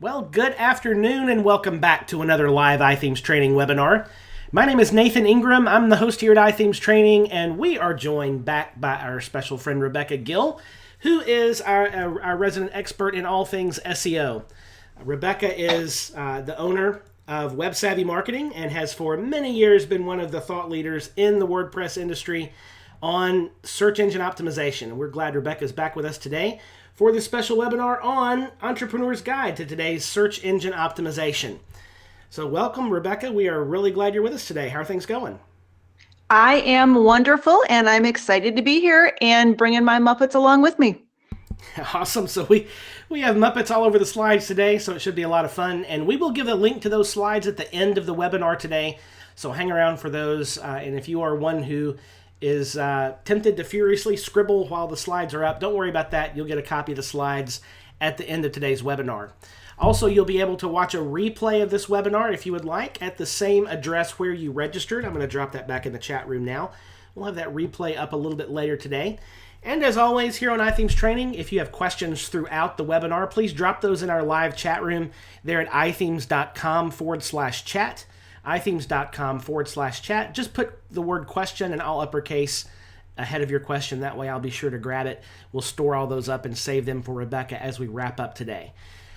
Well, good afternoon and welcome back to another live iThemes training webinar. My name is Nathan Ingram. I'm the host here at iThemes Training, and we are joined back by our special friend Rebecca Gill, who is our resident expert in all things SEO. Rebecca is the owner of Web Savvy Marketing and has for many years been one of the thought leaders in the WordPress industry on search engine optimization. And we're glad Rebecca is back with us today for this special webinar on Entrepreneur's Guide to today's search engine optimization. So welcome, Rebecca. We are really glad you're with us today. How are things going? I am wonderful, and I'm excited to be here and bringing my Muppets along with me. Awesome. So we have Muppets all over the slides today, so it should be a lot of fun. And we will give a link to those slides at the end of the webinar today. So hang around for those. And if you are one who is tempted to furiously scribble while the slides are up, don't worry about that. You'll get a copy of the slides at the end of today's webinar. Also, you'll be able to watch a replay of this webinar if you would like at the same address where you registered. I'm going to drop that back in the chat room now. We'll have that replay up a little bit later today. And as always, here on iThemes Training, if you have questions throughout the webinar, please drop those in our live chat room there at ithemes.com/chat. ithemes.com/chat. Just put the word question in all uppercase ahead of your question. That way I'll be sure to grab it. We'll store all those up and save them for Rebecca as we wrap up today.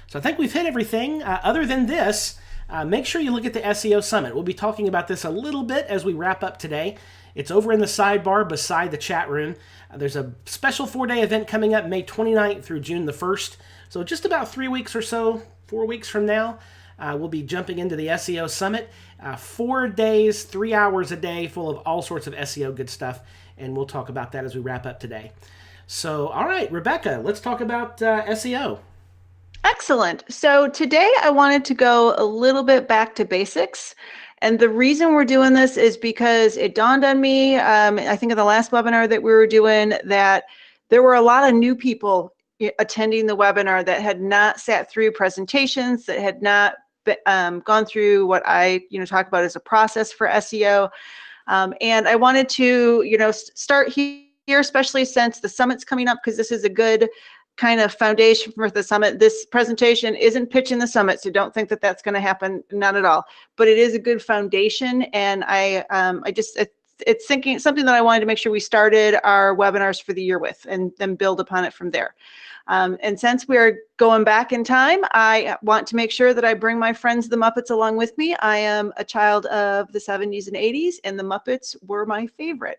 So I think we've hit everything. Other than this, make sure you look at the SEO Summit. We'll be talking about this a little bit as we wrap up today. It's over in the sidebar beside the chat room. There's a special 4-day event coming up May 29th through June the 1st. So just about 3 weeks or so, 4 weeks from now, we'll be jumping into the SEO Summit. 4 days, 3 hours a day, full of all sorts of SEO good stuff. And we'll talk about that as we wrap up today. So, all right, Rebecca, let's talk about SEO. Excellent. So today I wanted to go a little bit back to basics. And the reason we're doing this is because it dawned on me, I think in the last webinar that we were doing, that there were a lot of new people attending the webinar that had not sat through presentations, that had not gone through what I talk about as a process for SEO. And I wanted to start here, especially since the summit's coming up, because this is a good kind of foundation for the summit. This presentation isn't pitching the summit, so don't think that that's going to happen, not at all. But it is a good foundation, and it's thinking something that I wanted to make sure we started our webinars for the year with, and then build upon it from there. And since we're going back in time, I want to make sure that I bring my friends, the Muppets, along with me. I am a child of the 70s and 80s, and the Muppets were my favorite.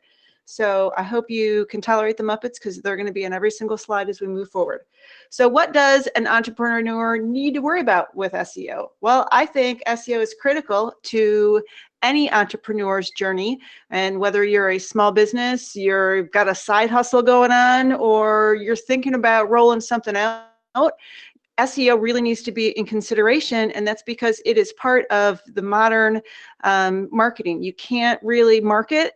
So I hope you can tolerate the Muppets, because they're going to be in every single slide as we move forward. So what does an entrepreneur need to worry about with SEO? Well, I think SEO is critical to any entrepreneur's journey. And whether you're a small business, you've got a side hustle going on, or you're thinking about rolling something out, SEO really needs to be in consideration, and that's because it is part of the modern marketing. You can't really market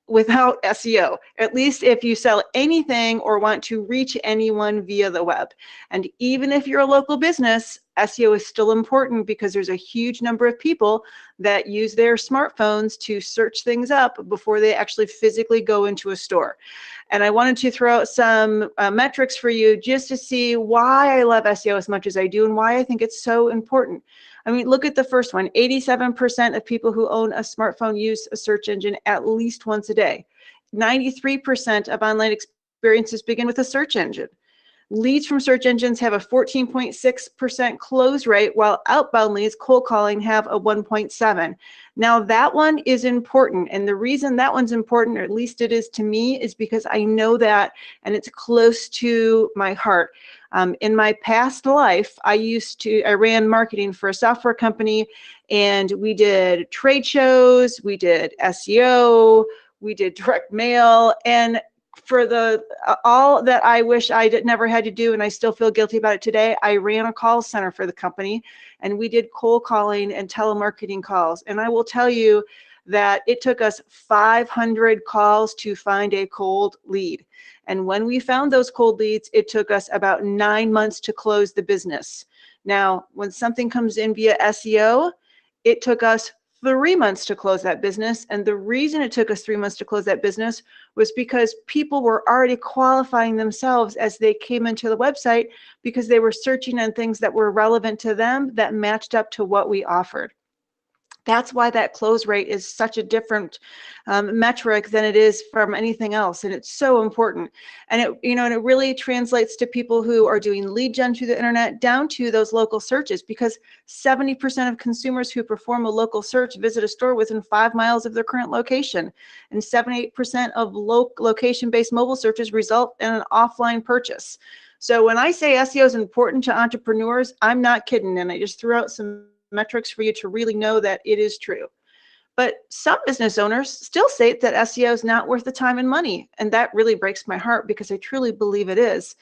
without SEO, at least if you sell anything or want to reach anyone via the web. And even if you're a local business, SEO is still important, because there's a huge number of people that use their smartphones to search things up before they actually physically go into a store. And I wanted to throw out some metrics for you just to see why I love SEO as much as I do and why I think it's so important. I mean, look at the first one. 87% of people who own a smartphone use a search engine at least once a day. 93% of online experiences begin with a search engine. Leads from search engines have a 14.6% close rate, while outbound leads, cold calling, have a 1.7. Now that one is important, and the reason that one's important, or at least it is to me, is because I know that, and it's close to my heart. In my past life, I ran marketing for a software company, and we did trade shows, we did SEO, we did direct mail, and for all that I wish I never had to do, and I still feel guilty about it today, I ran a call center for the company, and we did cold calling and telemarketing calls. And I will tell you that it took us 500 calls to find a cold lead. And when we found those cold leads, it took us about 9 months to close the business. Now, when something comes in via SEO, it took us 3 months to close that business. And the reason it took us 3 months to close that business was because people were already qualifying themselves as they came into the website, because they were searching on things that were relevant to them, that matched up to what we offered. That's why that close rate is such a different metric than it is from anything else, and it's so important. And it really translates to people who are doing lead gen through the internet, down to those local searches, because 70% of consumers who perform a local search visit a store within 5 miles of their current location, and 78% of location-based mobile searches result in an offline purchase. So when I say SEO is important to entrepreneurs, I'm not kidding, and I just threw out some metrics for you to really know that it is true. But some business owners still say that SEO is not worth the time and money, and that really breaks my heart, because I truly believe it is.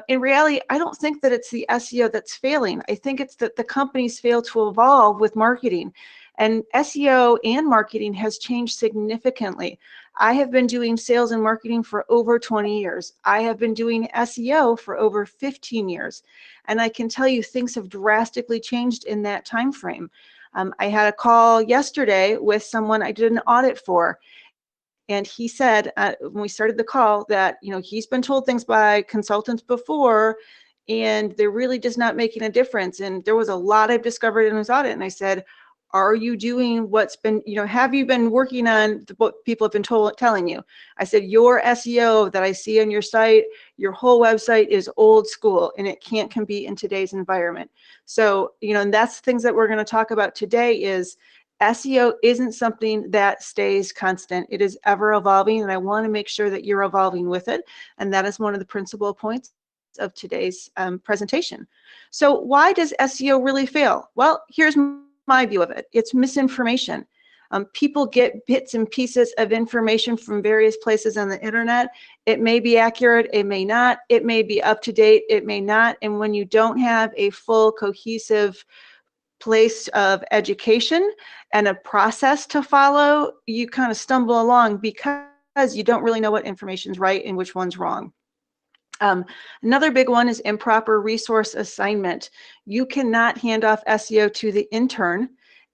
In reality, I don't think that it's the SEO that's failing. I think it's that the companies fail to evolve with marketing. And SEO and marketing has changed significantly. I have been doing sales and marketing for over 20 years. I have been doing SEO for over 15 years. And I can tell you things have drastically changed in that time frame. I had a call yesterday with someone I did an audit for. And he said, when we started the call, that he's been told things by consultants before, and they're really just not making a difference. And there was a lot I've discovered in his audit. And I said, are you doing what's been, have you been working on what people have been telling you? I said, your SEO that I see on your site, your whole website is old school, and it can't compete in today's environment. So, and that's things that we're going to talk about today. Is SEO isn't something that stays constant. It is ever evolving, and I want to make sure that you're evolving with it. And that is one of the principal points of today's presentation. So why does SEO really fail? Well, here's my view of it. It's misinformation. People get bits and pieces of information from various places on the internet. It may be accurate, it may not. It may be up to date, it may not. And when you don't have a full, cohesive place of education and a process to follow, you kind of stumble along, because you don't really know what information's right and which one's wrong. Another big one is improper resource assignment. You cannot hand off SEO to the intern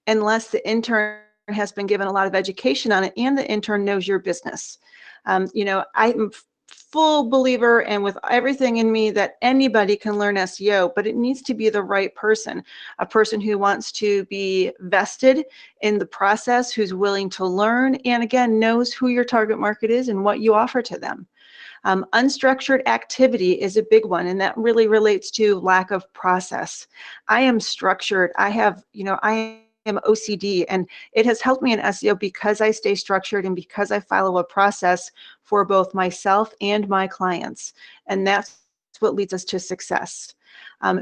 unless the intern has been given a lot of education on it and the intern knows your business. I'm a full believer, and with everything in me, that anybody can learn SEO, but it needs to be the right person, a person who wants to be vested in the process, who's willing to learn, and again, knows who your target market is and what you offer to them. Unstructured activity is a big one, and that really relates to lack of process. I am structured. I am OCD, and it has helped me in SEO because I stay structured and because I follow a process for both myself and my clients. And that's what leads us to success.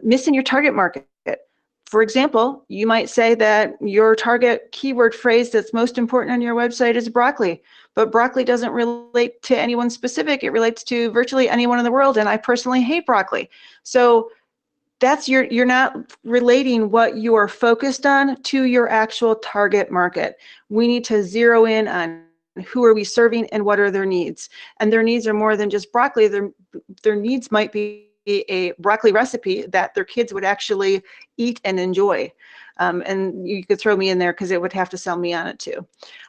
Missing your target market. For example, you might say that your target keyword phrase that's most important on your website is broccoli, but broccoli doesn't relate to anyone specific. It relates to virtually anyone in the world, and I personally hate broccoli. So that's you're not relating what you are focused on to your actual target market. We need to zero in on who are we serving and what are their needs. And their needs are more than just broccoli. Their needs might be a broccoli recipe that their kids would actually eat and enjoy. And you could throw me in there because it would have to sell me on it too.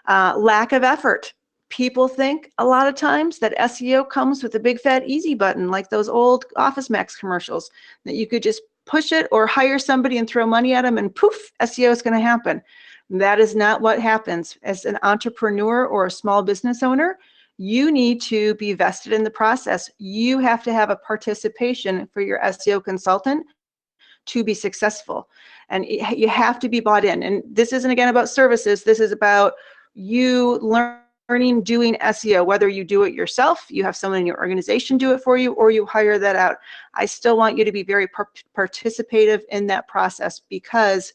Lack of effort. People think a lot of times that SEO comes with a big fat easy button, like those old Office Max commercials, that you could just push it or hire somebody and throw money at them and poof, SEO is going to happen. That is not what happens. As an entrepreneur or a small business owner, you need to be vested in the process. You have to have a participation for your SEO consultant to be successful. And you have to be bought in. And this isn't, again, about services. This is about you learning doing SEO, whether you do it yourself, you have someone in your organization do it for you, or you hire that out. I still want you to be very participative in that process, because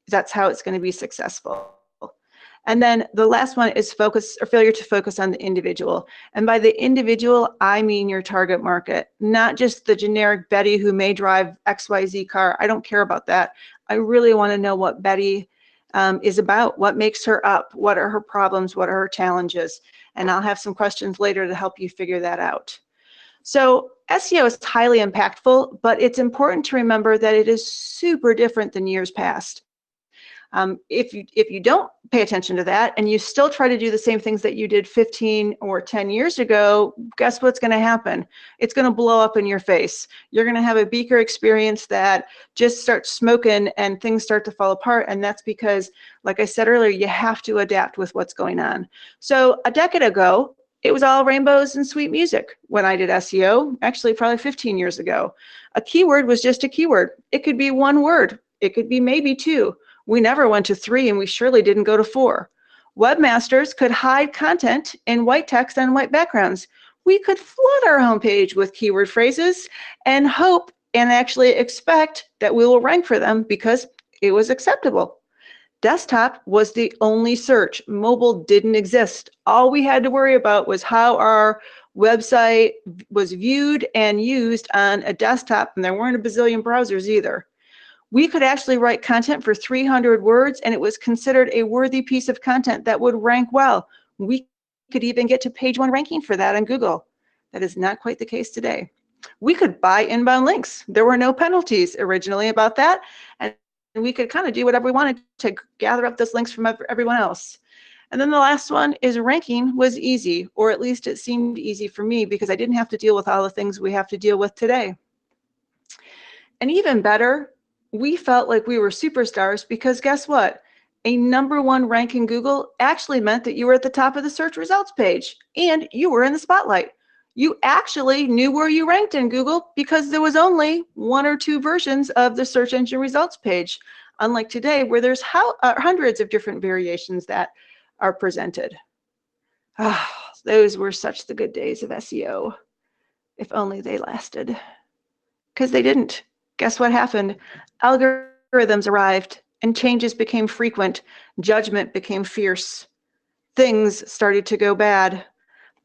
that's how it's going to be successful. And then the last one is failure to focus on the individual. And by the individual, I mean your target market, not just the generic Betty who may drive XYZ car. I don't care about that. I really want to know what Betty is about, what makes her up, what are her problems, what are her challenges. And I'll have some questions later to help you figure that out. So SEO is highly impactful, but it's important to remember that it is super different than years past. If you don't pay attention to that and you still try to do the same things that you did 15 or 10 years ago, guess what's going to happen? It's going to blow up in your face. You're going to have a beaker experience that just starts smoking and things start to fall apart. And that's because, like I said earlier, you have to adapt with what's going on. So a decade ago, it was all rainbows and sweet music when I did SEO, actually probably 15 years ago. A keyword was just a keyword. It could be one word. It could be maybe two. We never went to 3, and we surely didn't go to 4. Webmasters could hide content in white text on white backgrounds. We could flood our homepage with keyword phrases and hope and actually expect that we will rank for them because it was acceptable. Desktop was the only search. Mobile didn't exist. All we had to worry about was how our website was viewed and used on a desktop, and there weren't a bazillion browsers either. We could actually write content for 300 words, and it was considered a worthy piece of content that would rank well. We could even get to page 1 ranking for that on Google. That is not quite the case today. We could buy inbound links. There were no penalties originally about that, and we could kind of do whatever we wanted to gather up those links from everyone else. And then the last one is ranking was easy, or at least it seemed easy for me because I didn't have to deal with all the things we have to deal with today. And even better, we felt like we were superstars because guess what? A #1 rank in Google actually meant that you were at the top of the search results page and you were in the spotlight. You actually knew where you ranked in Google because there was only 1 or 2 versions of the search engine results page, unlike today where there's hundreds of different variations that are presented. Those were such the good days of SEO. If only they lasted. Because they didn't. Guess what happened? Algorithms arrived and changes became frequent. Judgment became fierce. Things started to go bad.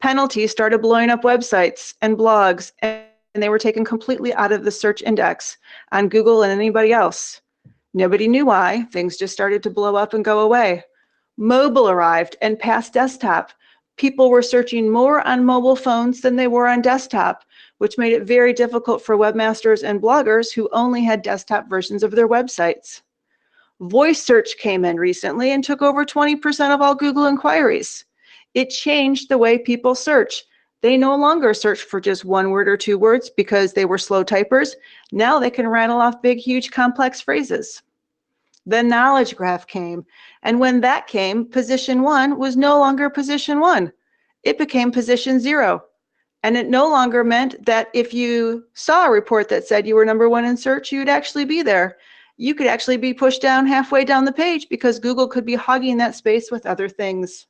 Penalties started blowing up websites and blogs, and they were taken completely out of the search index on Google and anybody else. Nobody knew why. Things just started to blow up and go away. Mobile arrived and passed desktop. People were searching more on mobile phones than they were on desktop, which made it very difficult for webmasters and bloggers who only had desktop versions of their websites. Voice search came in recently and took over 20% of all Google inquiries. It changed the way people search. They no longer search for just 1 word or 2 words because they were slow typers. Now they can rattle off big, huge, complex phrases. The knowledge graph came, and when that came, position 1 was no longer position 1. It became position 0. And it no longer meant that if you saw a report that said you were #1 in search, you'd actually be there. You could actually be pushed down halfway down the page because Google could be hogging that space with other things.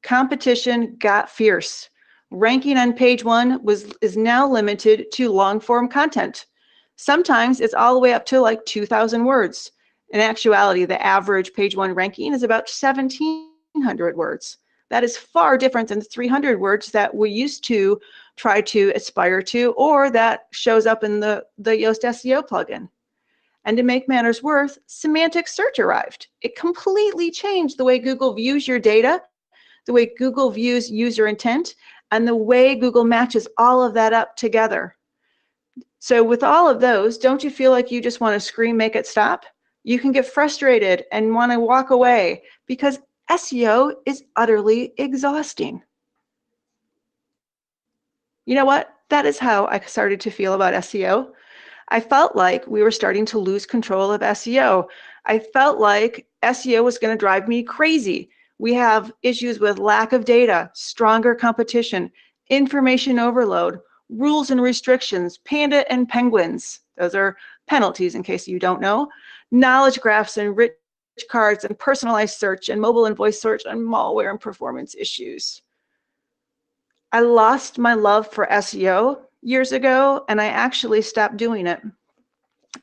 Competition got fierce. Ranking on page 1 is now limited to long form content. Sometimes it's all the way up to like 2,000 words. In actuality, the average page 1 ranking is about 1,700 words. That is far different than the 300 words that we used to try to aspire to, or that shows up in the Yoast SEO plugin. And to make matters worse, semantic search arrived. It completely changed the way Google views your data, the way Google views user intent, and the way Google matches all of that up together. So with all of those, don't you feel like you just want to scream, make it stop? You can get frustrated and want to walk away because SEO is utterly exhausting. You know what? That is how I started to feel about SEO. I felt like we were starting to lose control of SEO. I felt like SEO was going to drive me crazy. We have issues with lack of data, stronger competition, information overload, rules and restrictions, panda and penguins. Those are penalties in case you don't know. Knowledge graphs and rich cards and personalized search and mobile and voice search and malware and performance issues. I lost my love for SEO years ago, and I actually stopped doing it.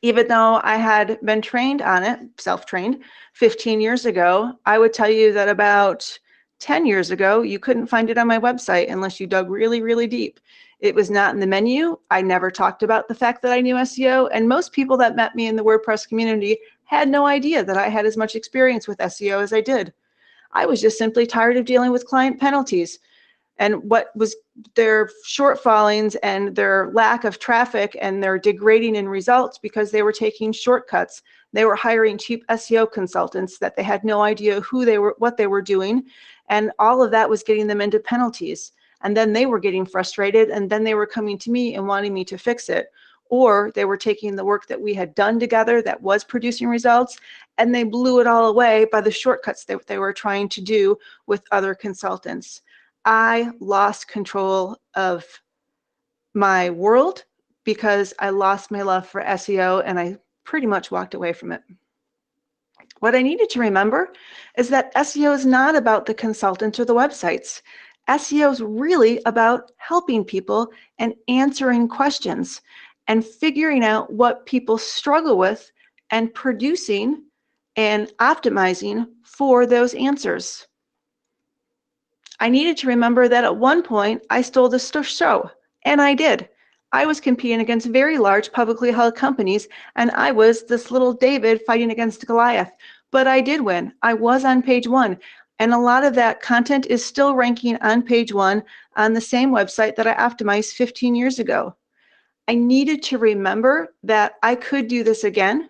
Even though I had been trained on it, self-trained, 15 years ago, I would tell you that about 10 years ago, you couldn't find it on my website unless you dug really, really deep. It was not in the menu. I never talked about the fact that I knew SEO, and most people that met me in the WordPress community had no idea that I had as much experience with SEO as I did. I was just simply tired of dealing with client penalties. And what was their shortfallings and their lack of traffic and their degrading in results because they were taking shortcuts. They were hiring cheap SEO consultants that they had no idea who they were, what they were doing. And all of that was getting them into penalties. And then they were getting frustrated, and then they were coming to me and wanting me to fix it. Or they were taking the work that we had done together that was producing results, and they blew it all away by the shortcuts that they were trying to do with other consultants. I lost control of my world because I lost my love for SEO, and I pretty much walked away from it. What I needed to remember is that SEO is not about the consultants or the websites. SEO is really about helping people and answering questions and figuring out what people struggle with and producing and optimizing for those answers. I needed to remember that at one point I stole the show, and I did. I was competing against very large publicly held companies, and I was this little David fighting against Goliath. But I did win. I was on page 1, and a lot of that content is still ranking on page 1 on the same website that I optimized 15 years ago. I needed to remember that I could do this again,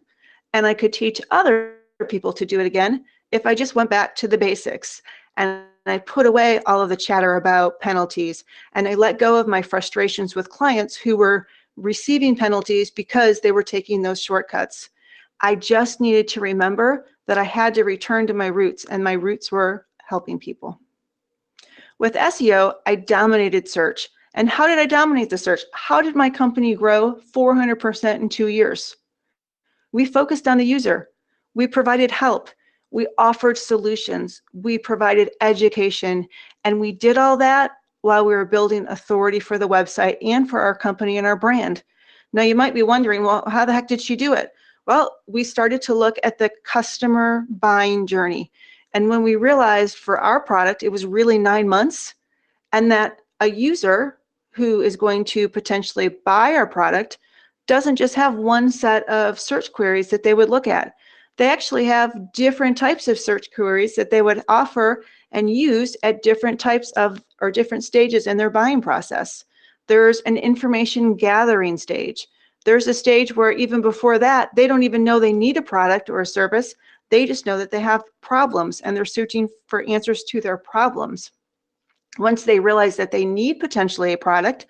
and I could teach other people to do it again if I just went back to the basics. And I put away all of the chatter about penalties, and I let go of my frustrations with clients who were receiving penalties because they were taking those shortcuts. I just needed to remember that I had to return to my roots, and my roots were helping people. With SEO, I dominated search. And how did I dominate the search? How did my company grow 400% in 2 years? We focused on the user. We provided help. We offered solutions. We provided education. And we did all that while we were building authority for the website and for our company and our brand. Now, you might be wondering, well, how the heck did she do it? Well, we started to look at the customer buying journey. And when we realized for our product, it was really 9 months, and that a user who is going to potentially buy our product doesn't just have one set of search queries that they would look at. They actually have different types of search queries that they would offer and use at different types of or different stages in their buying process. There's an information gathering stage. There's a stage where even before that, they don't even know they need a product or a service. They just know that they have problems, and they're searching for answers to their problems. Once they realize that they need potentially a product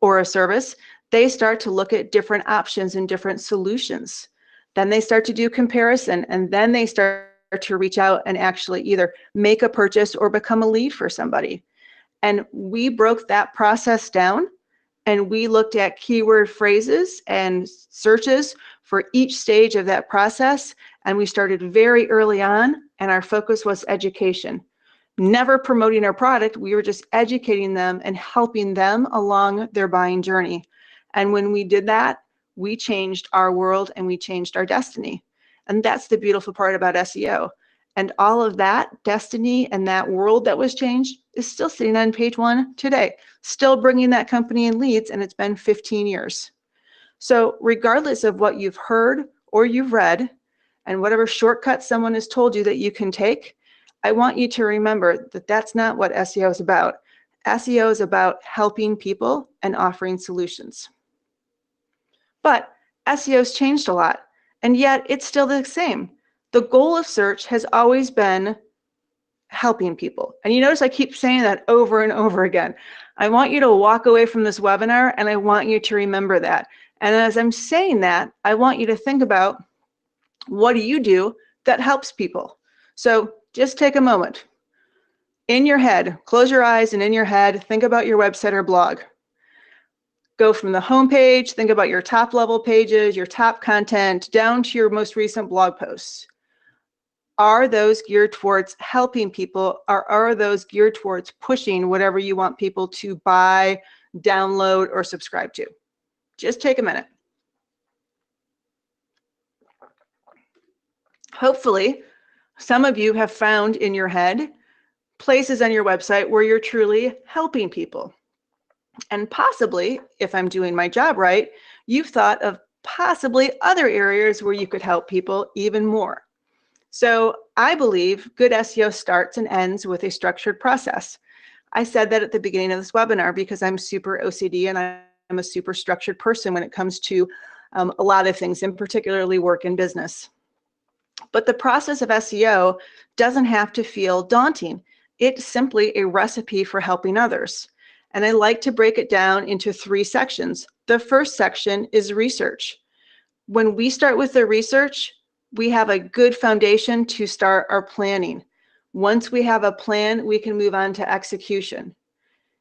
or a service, they start to look at different options and different solutions. Then they start to do comparison, and then they start to reach out and actually either make a purchase or become a lead for somebody. And we broke that process down, and we looked at keyword phrases and searches for each stage of that process. And we started very early on, and our focus was education. Never promoting our product, we were just educating them and helping them along their buying journey. And when we did that, we changed our world and we changed our destiny. And that's the beautiful part about SEO. And all of that destiny and that world that was changed is still sitting on page 1 today, still bringing that company in leads, and it's been 15 years. So regardless of what you've heard or you've read, and whatever shortcut someone has told you that you can take, I want you to remember that that's not what SEO is about. SEO is about helping people and offering solutions. But SEO's changed a lot, and yet it's still the same. The goal of search has always been helping people. And you notice I keep saying that over and over again. I want you to walk away from this webinar, and I want you to remember that. And as I'm saying that, I want you to think about, what do you do that helps people? So just take a moment. In your head, close your eyes, and in your head, think about your website or blog. Go from the home page, think about your top level pages, your top content, down to your most recent blog posts. Are those geared towards helping people, or are those geared towards pushing whatever you want people to buy, download, or subscribe to? Just take a minute. Hopefully, some of you have found in your head places on your website where you're truly helping people. And possibly, if I'm doing my job right, you've thought of possibly other areas where you could help people even more. So I believe good SEO starts and ends with a structured process. I said that at the beginning of this webinar because I'm super OCD and I'm a super structured person when it comes to a lot of things, and particularly work and business. But the process of SEO doesn't have to feel daunting. It's simply a recipe for helping others. And I like to break it down into 3 sections. The first section is research. When we start with the research, we have a good foundation to start our planning. Once we have a plan, we can move on to execution.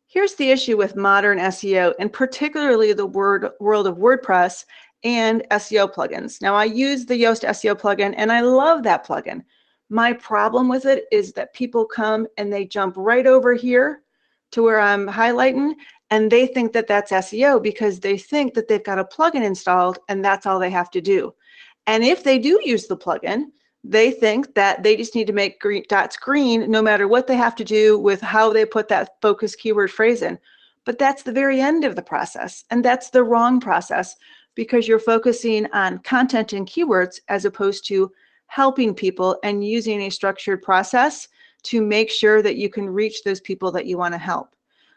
Here's the issue with modern SEO, and particularly the world of WordPress and SEO plugins. Now, I use the Yoast SEO plugin, and I love that plugin. My problem with it is that people come and they jump right over here to where I'm highlighting, and they think that that's SEO because they think that they've got a plugin installed and that's all they have to do. And if they do use the plugin, they think that they just need to make dots green no matter what they have to do with how they put that focus keyword phrase in. But that's the very end of the process, and that's the wrong process because you're focusing on content and keywords as opposed to helping people and using a structured process to make sure that you can reach those people that you want to help.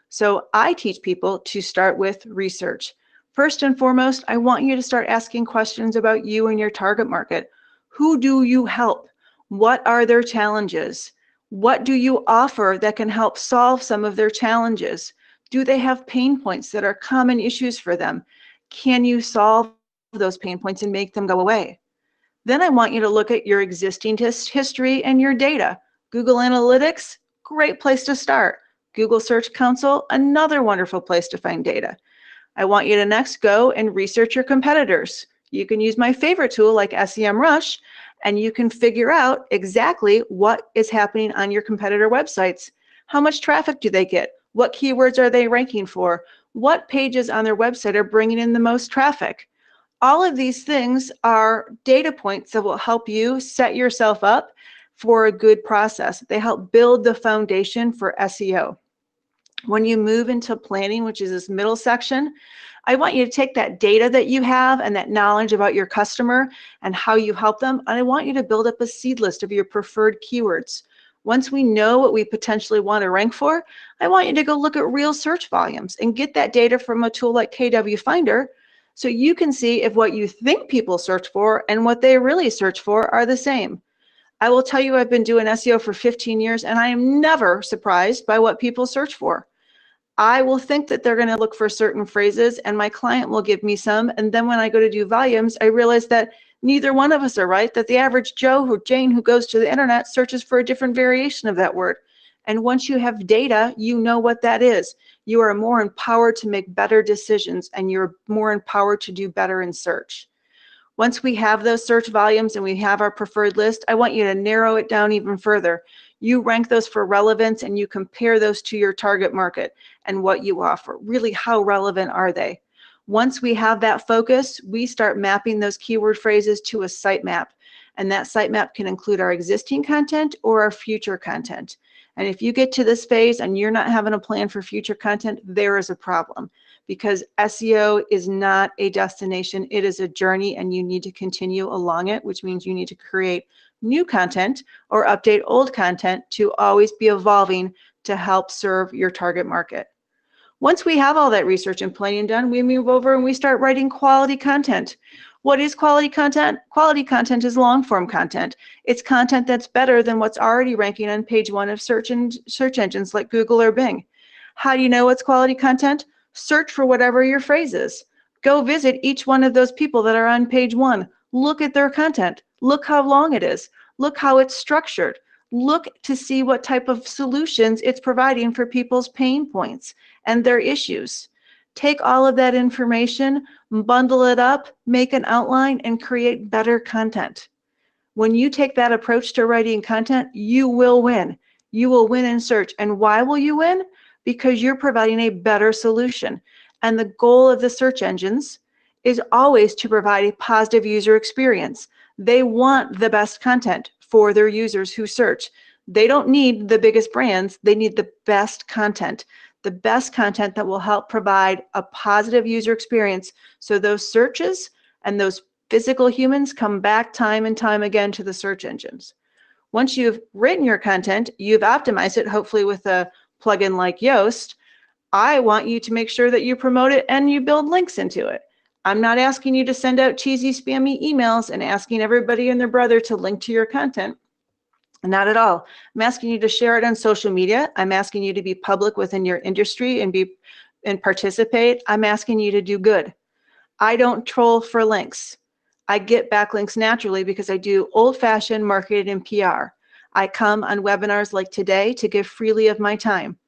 So I teach people to start with research. First and foremost, I want you to start asking questions about you and your target market. Who do you help? What are their challenges? What do you offer that can help solve some of their challenges? Do they have pain points that are common issues for them? Can you solve those pain points and make them go away? Then I want you to look at your existing history and your data. Google Analytics, great place to start. Google Search Console, another wonderful place to find data. I want you to next go and research your competitors. You can use my favorite tool like SEMrush, and you can figure out exactly what is happening on your competitor websites. How much traffic do they get? What keywords are they ranking for? What pages on their website are bringing in the most traffic? All of these things are data points that will help you set yourself up for a good process. They help build the foundation for SEO. When you move into planning, which is this middle section, I want you to take that data that you have and that knowledge about your customer and how you help them, and I want you to build up a seed list of your preferred keywords. Once we know what we potentially want to rank for, I want you to go look at real search volumes and get that data from a tool like KW Finder so you can see if what you think people search for and what they really search for are the same. I will tell you, I've been doing SEO for 15 years and I am never surprised by what people search for. I will think that they're going to look for certain phrases and my client will give me some. And then when I go to do volumes, I realize that neither one of us are right, that the average Joe or Jane who goes to the internet searches for a different variation of that word. And once you have data, you know what that is. You are more empowered to make better decisions and you're more empowered to do better in search. Once we have those search volumes and we have our preferred list, I want you to narrow it down even further. You rank those for relevance and you compare those to your target market and what you offer. Really, how relevant are they? Once we have that focus, we start mapping those keyword phrases to a sitemap. And that sitemap can include our existing content or our future content. And if you get to this phase and you're not having a plan for future content, there is a problem. Because SEO is not a destination, it is a journey and you need to continue along it, which means you need to create new content or update old content to always be evolving to help serve your target market. Once we have all that research and planning done, we move over and we start writing quality content. What is quality content? Quality content is long form content. It's content that's better than what's already ranking on page 1 of search engines like Google or Bing. How do you know what's quality content? Search for whatever your phrase is. Go visit each one of those people that are on page 1. Look at their content. Look how long it is. Look how it's structured. Look to see what type of solutions it's providing for people's pain points and their issues. Take all of that information, bundle it up, make an outline, and create better content. When you take that approach to writing content, you will win. You will win in search. And why will you win? Because you're providing a better solution. And the goal of the search engines is always to provide a positive user experience. They want the best content for their users who search. They don't need the biggest brands, they need the best content. The best content that will help provide a positive user experience so those searches and those physical humans come back time and time again to the search engines. Once you've written your content, you've optimized it, hopefully with a plugin like Yoast, I want you to make sure that you promote it and you build links into it. I'm not asking you to send out cheesy, spammy emails and asking everybody and their brother to link to your content. Not at all. I'm asking you to share it on social media. I'm asking you to be public within your industry and participate. I'm asking you to do good. I don't troll for links. I get backlinks naturally because I do old-fashioned marketing and PR. I come on webinars like today to give freely of my time.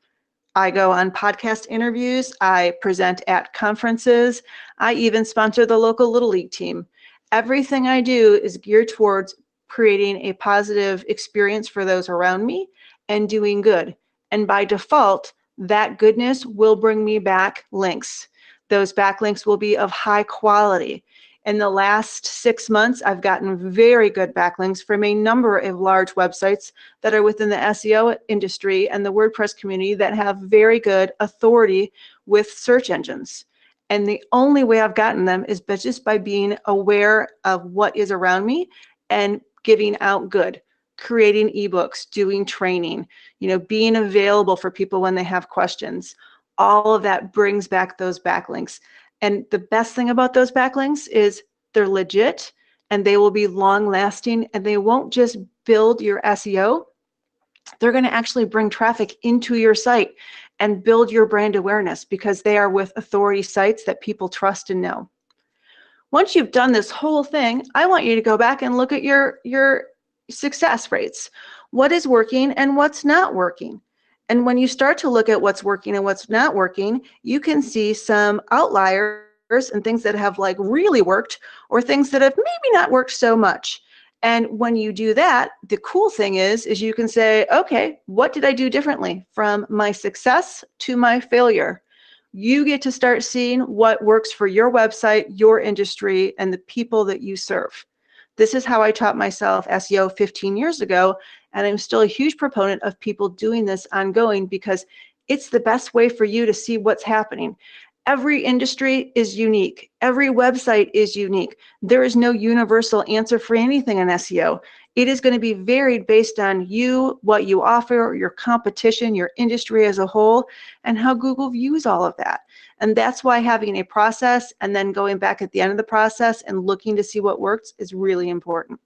I go on podcast interviews. I present at conferences. I even sponsor the local Little League team. Everything I do is geared towards creating a positive experience for those around me and doing good. And by default, that goodness will bring me back links. Those backlinks will be of high quality. In the last 6 months, I've gotten very good backlinks from a number of large websites that are within the SEO industry and the WordPress community that have very good authority with search engines. And the only way I've gotten them is just by being aware of what is around me and giving out good, creating ebooks, doing training, being available for people when they have questions. All of that brings back those backlinks. And the best thing about those backlinks is they're legit and they will be long lasting, and they won't just build your SEO. They're going to actually bring traffic into your site and build your brand awareness because they are with authority sites that people trust and know. Once you've done this whole thing, I want you to go back and look at your success rates. What is working and what's not working? And when you start to look at what's working and what's not working, you can see some outliers and things that have really worked or things that have maybe not worked so much. And when you do that, the cool thing is you can say, okay, what did I do differently from my success to my failure? You get to start seeing what works for your website, your industry, and the people that you serve. This is how I taught myself SEO 15 years ago, and I'm still a huge proponent of people doing this ongoing because it's the best way for you to see what's happening. Every industry is unique. Every website is unique. There is no universal answer for anything in SEO. It is going to be varied based on you, what you offer, your competition, your industry as a whole, and how Google views all of that. And that's why having a process and then going back at the end of the process and looking to see what works is really important.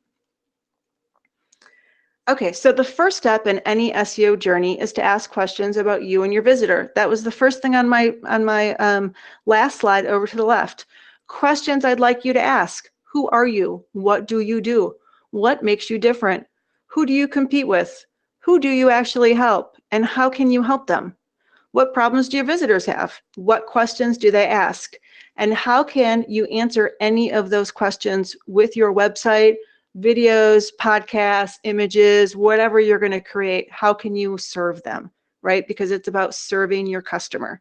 Okay, so the first step in any SEO journey is to ask questions about you and your visitor. That was the first thing on my last slide over to the left. Questions I'd like you to ask. Who are you? What do you do? What makes you different? Who do you compete with? Who do you actually help? And how can you help them? What problems do your visitors have? What questions do they ask? And how can you answer any of those questions with your website, videos, podcasts, images, whatever you're going to create? How can you serve them, right? Because it's about serving your customer.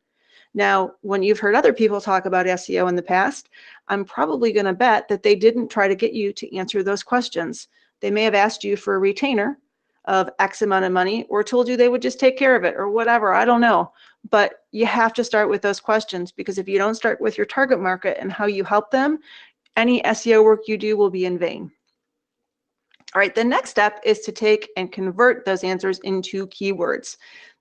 Now, when you've heard other people talk about SEO in the past, I'm probably going to bet that they didn't try to get you to answer those questions. They may have asked you for a retainer of X amount of money or told you they would just take care of it or whatever. I don't know. But you have to start with those questions, because if you don't start with your target market and how you help them, any SEO work you do will be in vain. All right, the next step is to take and convert those answers into keywords.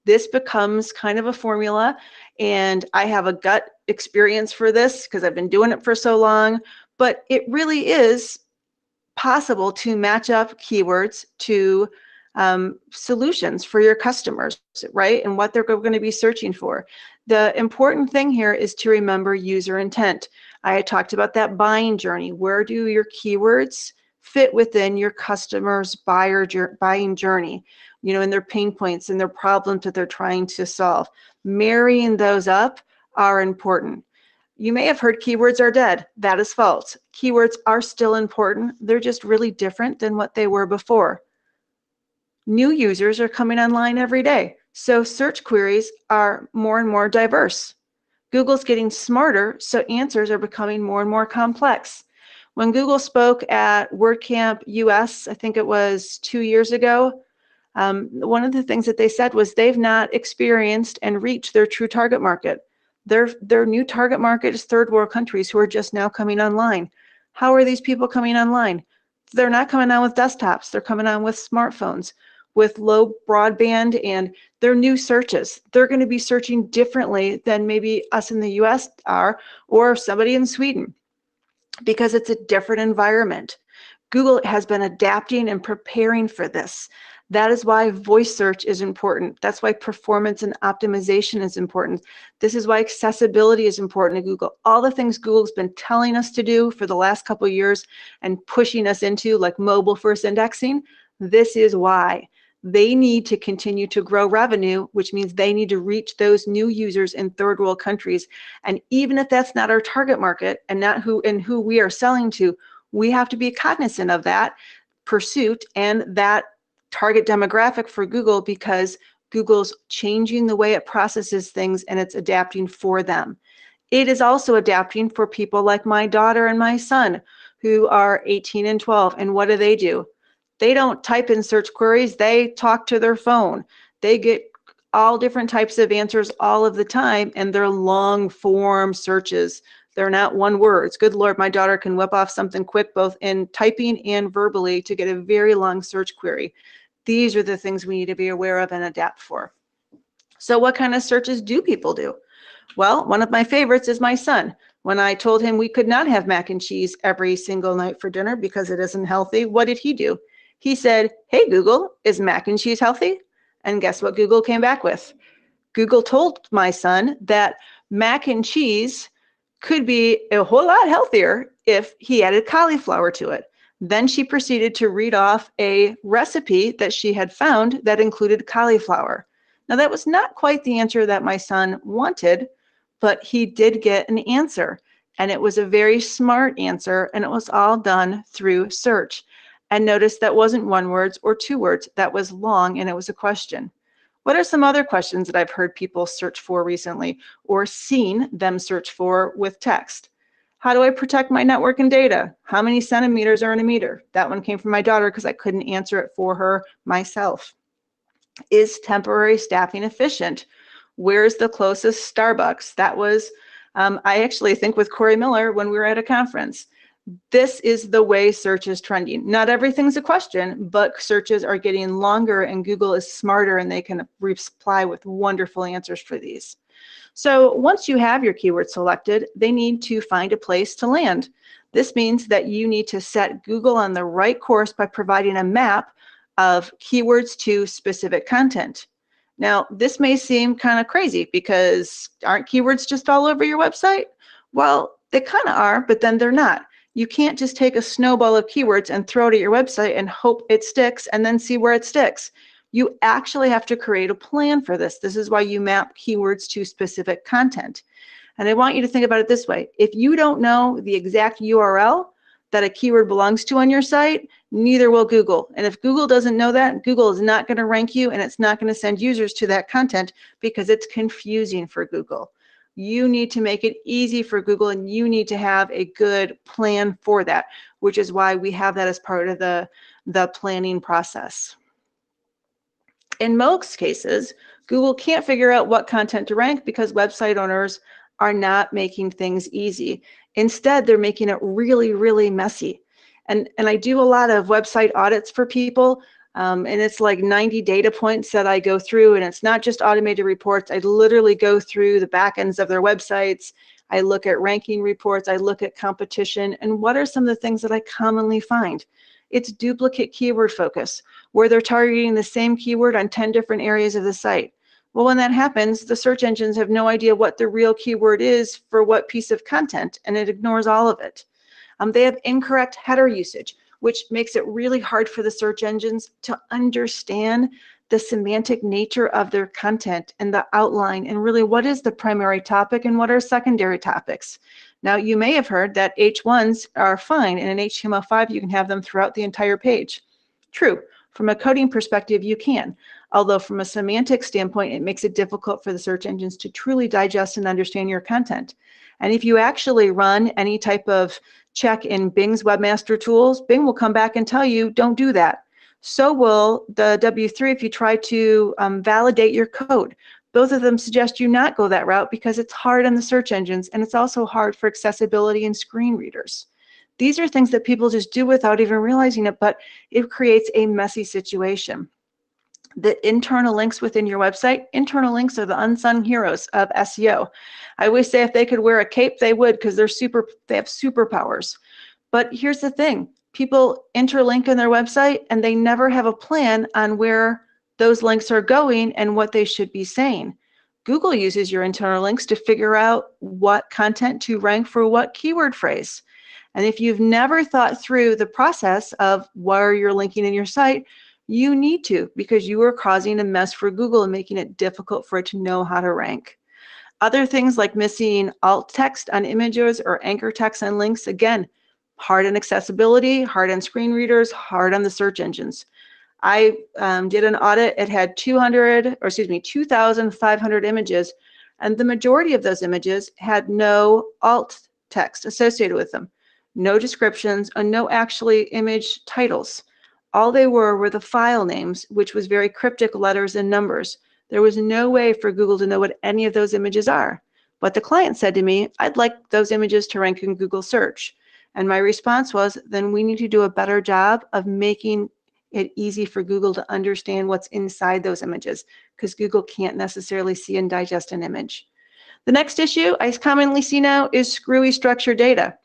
This becomes kind of a formula, and I have a gut experience for this because I've been doing it for so long, but it really is possible to match up keywords to solutions for your customers, right? And what they're going to be searching for. The important thing here is to remember user intent. I had talked about that buying journey. Where do your keywords fit within your customer's buying journey, and their pain points and their problems that they're trying to solve? Marrying those up are important. You may have heard keywords are dead. That is false. Keywords are still important. They're just really different than what they were before. New users are coming online every day, so search queries are more and more diverse. Google's getting smarter, so answers are becoming more and more complex. When Google spoke at WordCamp US, I think it was 2 years ago, one of the things that they said was they've not experienced and reached their true target market. Their new target market is third world countries who are just now coming online. How are these people coming online? They're not coming on with desktops. They're coming on with smartphones. with low broadband and their new searches. They're going to be searching differently than maybe us in the US are, or somebody in Sweden, because it's a different environment. Google has been adapting and preparing for this. That is why voice search is important. That's why performance and optimization is important. This is why accessibility is important to Google. All the things Google's been telling us to do for the last couple of years and pushing us into, like mobile first indexing, this is why. They need to continue to grow revenue, which means they need to reach those new users in third world countries. And even if that's not our target market and not who we are selling to, we have to be cognizant of that pursuit and that target demographic for Google, because Google's changing the way it processes things and it's adapting for them. It is also adapting for people like my daughter and my son, who are 18 and 12. And what do? They don't type in search queries, they talk to their phone. They get all different types of answers all of the time, and they're long form searches. They're not one words. Good Lord, my daughter can whip off something quick, both in typing and verbally, to get a very long search query. These are the things we need to be aware of and adapt for. So what kind of searches do people do? Well, one of my favorites is my son. When I told him we could not have mac and cheese every single night for dinner because it isn't healthy, what did he do? He said, "Hey Google, is mac and cheese healthy?" And guess what Google came back with? Google told my son that mac and cheese could be a whole lot healthier if he added cauliflower to it. Then she proceeded to read off a recipe that she had found that included cauliflower. Now, that was not quite the answer that my son wanted, but he did get an answer. And it was a very smart answer, and it was all done through search. And notice that wasn't one word or two words, that was long, and it was a question. What are some other questions that I've heard people search for recently, or seen them search for with text? How do I protect my network and data? How many centimeters are in a meter? That one came from my daughter because I couldn't answer it for her myself. Is temporary staffing efficient? Where's the closest Starbucks? That was, I actually think, with Corey Miller when we were at a conference. This is the way search is trending. Not everything's a question, but searches are getting longer, and Google is smarter, and they can reply with wonderful answers for these. So once you have your keyword selected, they need to find a place to land. This means that you need to set Google on the right course by providing a map of keywords to specific content. Now, this may seem kind of crazy, because aren't keywords just all over your website? Well, they kind of are, but then they're not. You can't just take a snowball of keywords and throw it at your website and hope it sticks and then see where it sticks. You actually have to create a plan for this. This is why you map keywords to specific content. And I want you to think about it this way. If you don't know the exact URL that a keyword belongs to on your site, neither will Google. And if Google doesn't know that, Google is not going to rank you, and it's not going to send users to that content because it's confusing for Google. You need to make it easy for Google, and you need to have a good plan for that, which is why we have that as part of the planning process. In most cases, Google can't figure out what content to rank because website owners are not making things easy. Instead, they're making it really, really messy. And I do a lot of website audits for people, and it's like 90 data points that I go through, and it's not just automated reports. I literally go through the back ends of their websites. I look at ranking reports. I look at competition. And what are some of the things that I commonly find? It's duplicate keyword focus, where they're targeting the same keyword on 10 different areas of the site. Well, when that happens, the search engines have no idea what the real keyword is for what piece of content, and it ignores all of it. They have incorrect header usage, which makes it really hard for the search engines to understand the semantic nature of their content and the outline, and really what is the primary topic and what are secondary topics. Now, you may have heard that H1s are fine, and in HTML5 you can have them throughout the entire page. True. From a coding perspective, you can. Although from a semantic standpoint, it makes it difficult for the search engines to truly digest and understand your content. And if you actually run any type of check in Bing's Webmaster Tools, Bing will come back and tell you, don't do that. So will the W3 if you try to validate your code. Both of them suggest you not go that route because it's hard on the search engines, and it's also hard for accessibility and screen readers. These are things that people just do without even realizing it, but it creates a messy situation. The internal links within your website, internal links are the unsung heroes of SEO. I always say if they could wear a cape, they would, because they have superpowers. But here's the thing, people interlink in their website and they never have a plan on where those links are going and what they should be saying. Google uses your internal links to figure out what content to rank for what keyword phrase. And if you've never thought through the process of where you're linking in your site, you need to, because you are causing a mess for Google and making it difficult for it to know how to rank. Other things like missing alt text on images or anchor text on links, again, hard on accessibility, hard on screen readers, hard on the search engines. I did an audit. It had 2,500 images, and the majority of those images had no alt text associated with them, no descriptions, and no actually image titles. All they were the file names, which was very cryptic letters and numbers. There was no way for Google to know what any of those images are. But the client said to me, I'd like those images to rank in Google search. And my response was, then we need to do a better job of making it easy for Google to understand what's inside those images, because Google can't necessarily see and digest an image. The next issue I commonly see now is screwy structured data.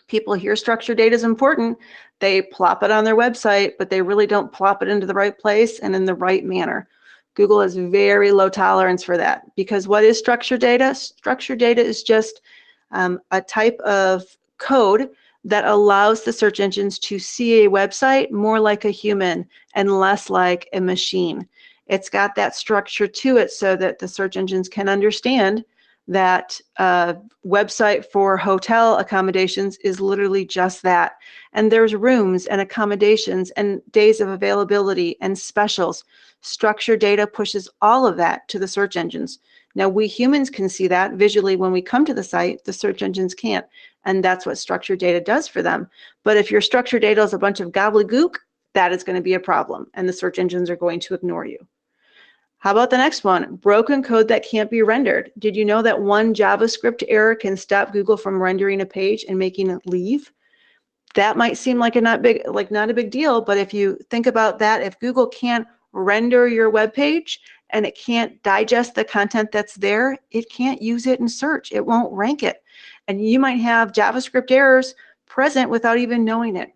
People hear structured data is important. They plop it on their website, but they really don't plop it into the right place and in the right manner. Google has very low tolerance for that, because what is structured data? Structured data is just a type of code that allows the search engines to see a website more like a human and less like a machine. It's got that structure to it so that the search engines can understand that a website for hotel accommodations is literally just that. And there's rooms and accommodations and days of availability and specials. Structured data pushes all of that to the search engines. Now, we humans can see that visually when we come to the site, the search engines can't. And that's what structured data does for them. But if your structured data is a bunch of gobbledygook, that is going to be a problem, and the search engines are going to ignore you. How about the next one? Broken code that can't be rendered. Did you know that one JavaScript error can stop Google from rendering a page and making it leave? That might seem like not a big deal, but if you think about that, if Google can't render your web page and it can't digest the content that's there, it can't use it in search. It won't rank it. And you might have JavaScript errors present without even knowing it.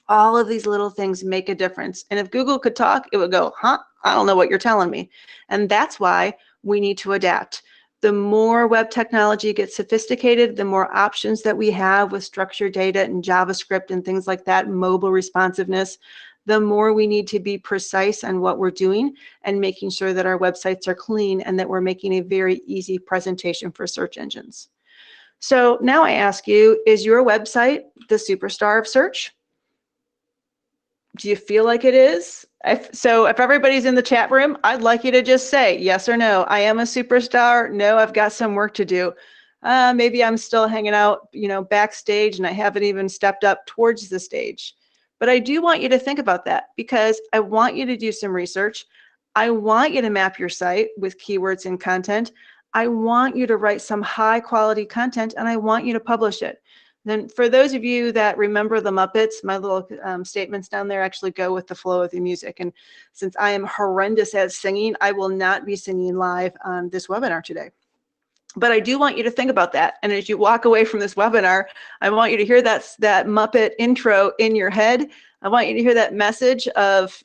All of these little things make a difference. And if Google could talk, it would go, huh? I don't know what you're telling me. And that's why we need to adapt. The more web technology gets sophisticated, the more options that we have with structured data and JavaScript and things like that, mobile responsiveness, the more we need to be precise on what we're doing and making sure that our websites are clean and that we're making a very easy presentation for search engines. So now I ask you, is your website the superstar of search? Do you feel like it is? If everybody's in the chat room, I'd like you to just say yes or no. I am a superstar. No, I've got some work to do. Maybe I'm still hanging out, backstage, and I haven't even stepped up towards the stage. But I do want you to think about that, because I want you to do some research. I want you to map your site with keywords and content. I want you to write some high quality content, and I want you to publish it. Then for those of you that remember the Muppets, my little statements down there actually go with the flow of the music. And since I am horrendous at singing, I will not be singing live on this webinar today. But I do want you to think about that. And as you walk away from this webinar, I want you to hear that Muppet intro in your head. I want you to hear that message of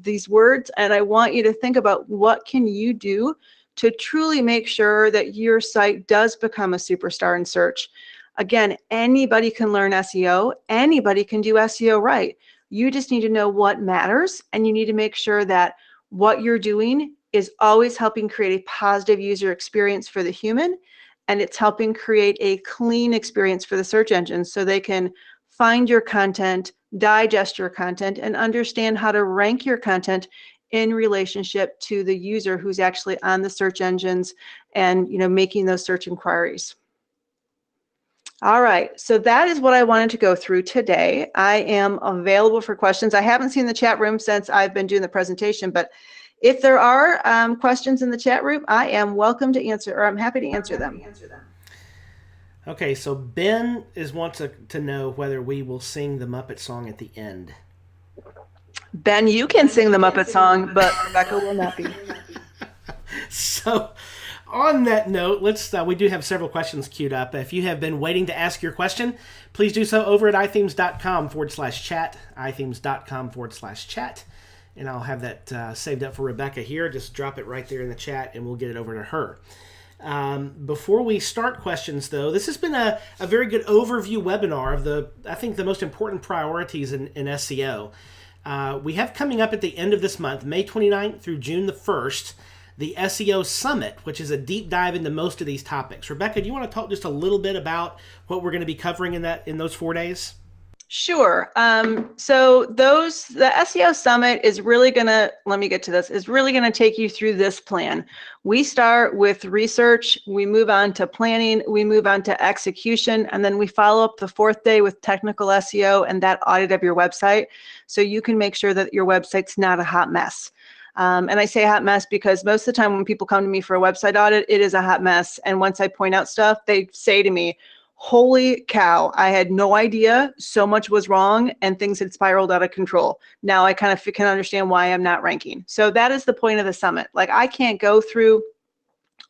these words. And I want you to think about what can you do to truly make sure that your site does become a superstar in search. Again, anybody can learn SEO. Anybody can do SEO right. You just need to know what matters, and you need to make sure that what you're doing is always helping create a positive user experience for the human, and it's helping create a clean experience for the search engines so they can find your content, digest your content, and understand how to rank your content in relationship to the user who's actually on the search engines and making those search inquiries. All right, so that is what I wanted to go through today. I am available for questions. I haven't seen the chat room since I've been doing the presentation, but if there are questions in the chat room, I am welcome to answer, or I'm happy to answer them. Okay, so Ben wants to know whether we will sing the Muppet song at the end. Ben, you can sing the Muppet song, but Rebecca will not be. So, on that note, we do have several questions queued up. If you have been waiting to ask your question, please do so over at ithemes.com/chat, ithemes.com/chat. And I'll have that saved up for Rebecca here. Just drop it right there in the chat and we'll get it over to her. Before we start questions, though, this has been a very good overview webinar of I think the most important priorities in SEO. We have coming up at the end of this month, May 29th through June the 1st, the SEO Summit, which is a deep dive into most of these topics. Rebecca, do you want to talk just a little bit about what we're going to be covering in those 4 days? Sure. So the SEO Summit is really going to, let me get to this, is really going to take you through this plan. We start with research, we move on to planning, we move on to execution, and then we follow up the 4th day with technical SEO and that audit of your website, so you can make sure that your website's not a hot mess. And I say hot mess because most of the time when people come to me for a website audit, it is a hot mess. And once I point out stuff, they say to me, holy cow, I had no idea so much was wrong and things had spiraled out of control. Now I kind of can understand why I'm not ranking. So that is the point of the summit. Like, I can't go through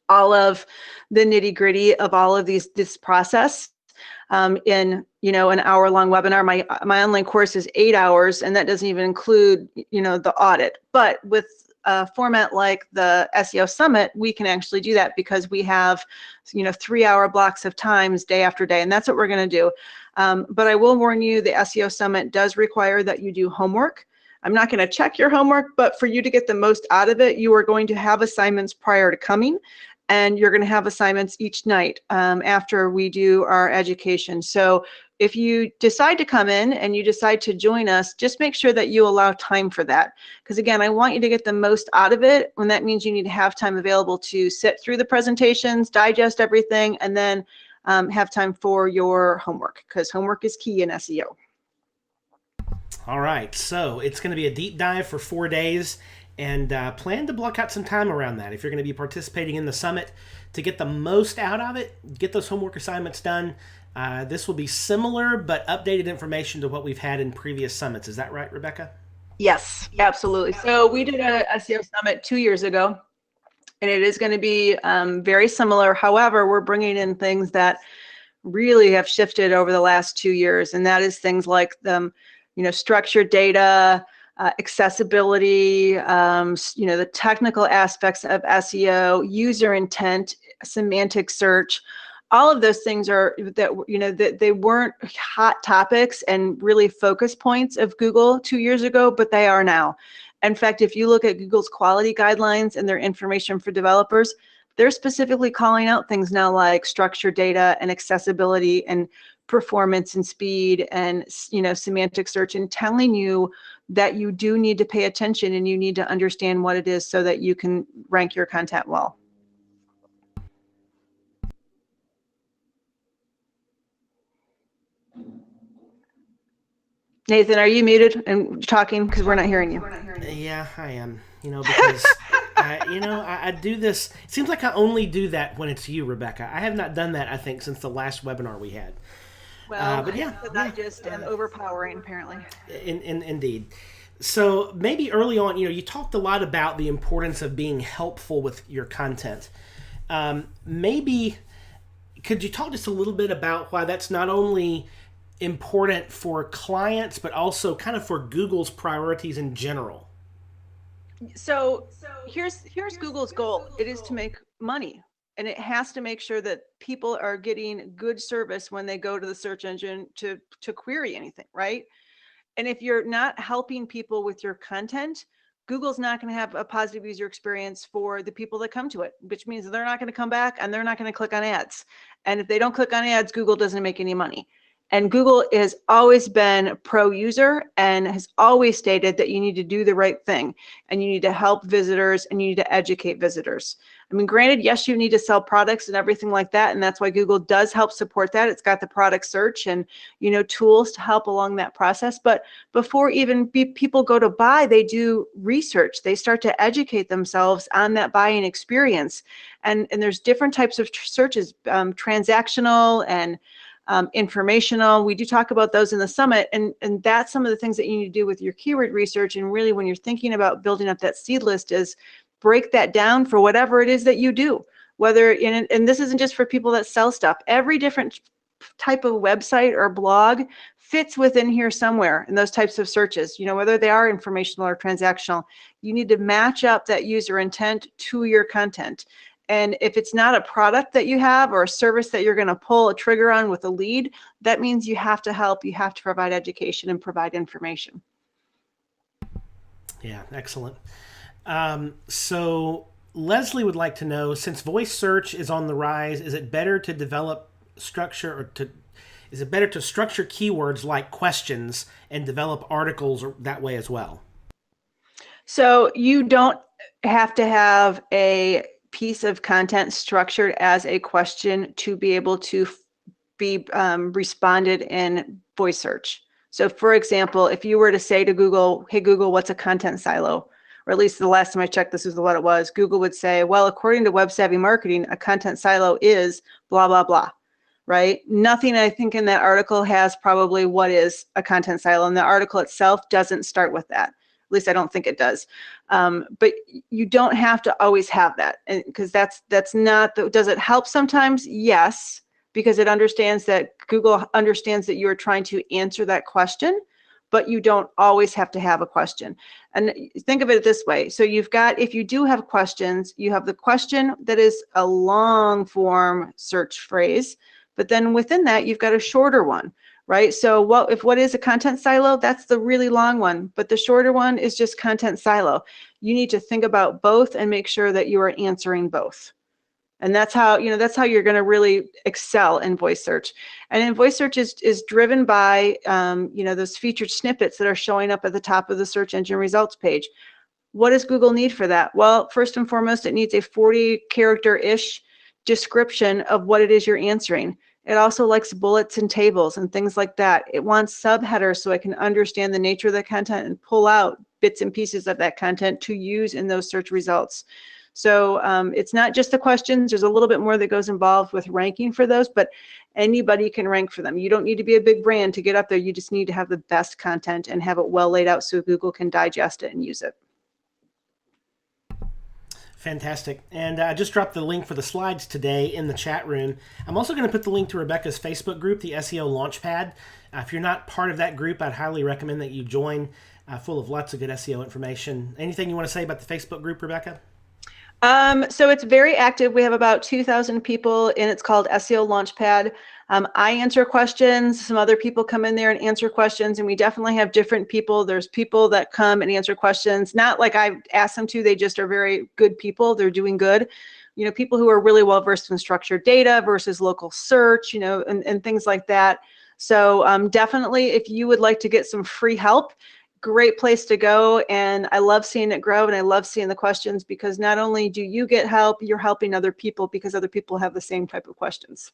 all of the nitty gritty of all of this process in an hour-long webinar. My online course is 8 hours, and that doesn't even include the audit. But with a format like the SEO Summit, we can actually do that because we have 3-hour blocks of times day after day, and that's what we're going to do. But I will warn you, the SEO Summit does require that you do homework. I'm not going to check your homework, but for you to get the most out of it, you are going to have assignments prior to coming, and you're going to have assignments each night after we do our education. So if you decide to come in and you decide to join us, just make sure that you allow time for that. Because again, I want you to get the most out of it, and that means you need to have time available to sit through the presentations, digest everything, and then have time for your homework, because homework is key in SEO. All right, so it's going to be a deep dive for 4 days. And plan to block out some time around that. If you're going to be participating in the summit, to get the most out of it, get those homework assignments done. This will be similar but updated information to what we've had in previous summits. Is that right, Rebecca? Yes, absolutely. So we did a SEO Summit 2 years ago, and it is going to be very similar. However, we're bringing in things that really have shifted over the last 2 years, and that is things like structured data, accessibility, the technical aspects of SEO, user intent, semantic search. All of those things are that they weren't hot topics and really focus points of Google 2 years ago, but they are now. In fact, if you look at Google's quality guidelines and their information for developers, they're specifically calling out things now like structured data and accessibility and performance and speed and semantic search, and telling you that you do need to pay attention and you need to understand what it is so that you can rank your content well. Nathan, are you muted and talking because we're not hearing you? Yeah, I am. Because I do this. It seems like I only do that when it's you, Rebecca. I have not done that, I think, since the last webinar we had. Well, but yeah, I just am overpowering, apparently. Indeed. So maybe early on, you talked a lot about the importance of being helpful with your content. Maybe could you talk just a little bit about why that's not only important for clients, but also kind of for Google's priorities in general? So here's Google's goal. It is to make money. And it has to make sure that people are getting good service when they go to the search engine to query anything, right? And if you're not helping people with your content, Google's not going to have a positive user experience for the people that come to it, which means they're not going to come back and they're not going to click on ads. And if they don't click on ads, Google doesn't make any money. And Google has always been pro-user and has always stated that you need to do the right thing and you need to help visitors and you need to educate visitors. I mean, granted, yes, you need to sell products and everything like that, and that's why Google does help support that. It's got the product search and tools to help along that process. But before even people go to buy, they do research. They start to educate themselves on that buying experience. And there's different types of searches, transactional and informational. We do talk about those in the summit, and that's some of the things that you need to do with your keyword research. And really, when you're thinking about building up that seed list, is break that down for whatever it is that you do. Whether and this isn't just for people that sell stuff. Every different type of website or blog fits within here somewhere in those types of searches. Whether they are informational or transactional, you need to match up that user intent to your content. And if it's not a product that you have or a service that you're going to pull a trigger on with a lead, that means you have to help, you have to provide education and provide information. Yeah, excellent. So Leslie would like to know, since voice search is on the rise, is it better to develop structure is it better to structure keywords like questions and develop articles that way as well? So you don't have to have a piece of content structured as a question to be able to be responded in voice search. So for example, if you were to say to Google, hey Google, what's a content silo? Or at least the last time I checked, this is what it was. Google would say, well, according to Web Savvy Marketing, a content silo is blah, blah, blah, right? Nothing I think in that article has probably what is a content silo. And the article itself doesn't start with that. At least I don't think it does. But you don't have to always have that, because that's not, does it help sometimes? Yes, because it understands that Google understands that you are trying to answer that question, but you don't always have to have a question. And think of it this way. So you've got, if you do have questions, you have the question that is a long form search phrase, but then within that, you've got a shorter one, right? So what is a content silo? That's the really long one, but the shorter one is just content silo. You need to think about both and make sure that you are answering both. And that's how you're going to really excel in voice search. And in voice search is driven by, those featured snippets that are showing up at the top of the search engine results page. What does Google need for that? Well, first and foremost, it needs a 40-character-ish description of what it is you're answering. It also likes bullets and tables and things like that. It wants subheaders so it can understand the nature of the content and pull out bits and pieces of that content to use in those search results. So it's not just the questions. There's a little bit more that goes involved with ranking for those, but anybody can rank for them. You don't need to be a big brand to get up there. You just need to have the best content and have it well laid out so Google can digest it and use it. Fantastic. And I just dropped the link for the slides today in the chat room. I'm also going to put the link to Rebecca's Facebook group, the SEO Launchpad. If you're not part of that group, I'd highly recommend that you join, full of lots of good SEO information. Anything you want to say about the Facebook group, Rebecca? So it's very active. We have about 2,000 people in. It's called SEO Launchpad. I answer questions. Some other people come in there and answer questions, and we definitely have different people. There's people that come and answer questions. Not like I asked them to. They just are very good people. They're doing good. People who are really well versed in structured data versus local search, and things like that. So definitely, if you would like to get some free help, great place to go. And I love seeing it grow, and I love seeing the questions, because not only do you get help, you're helping other people because other people have the same type of questions.